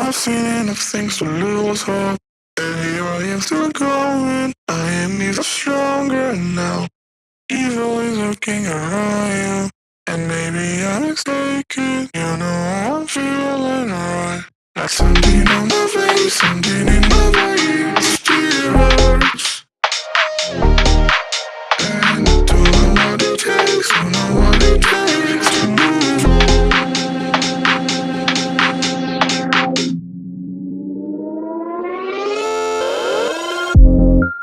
I've seen enough things to lose hope, and here I am still going. I am even stronger now. Evil is lurking around you, and maybe I'm mistaken. You know I'm feeling right. Like something on my face, something in my veins still hurts. And I don't know what it takes, don't know what it takes to move on.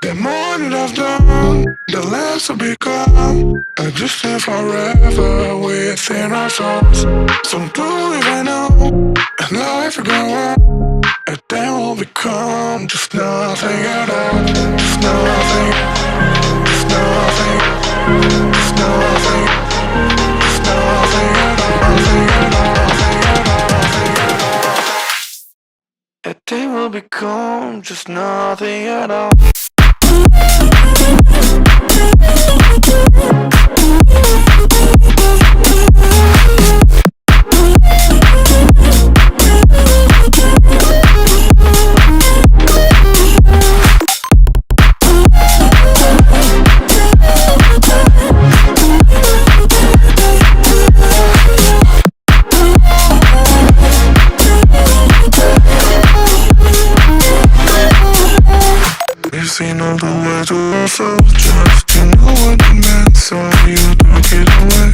The more that I've done, the less I've become. I just live forever within our souls. Some do even know, and life will go on. And then we'll become just nothing at all. Just nothing, just nothing, just nothing, just nothing at all. Nothing at all, nothing at all, nothing at all. And then we'll become just nothing at all. You've seen all the way to yourself, just to know what it meant, so you took it away.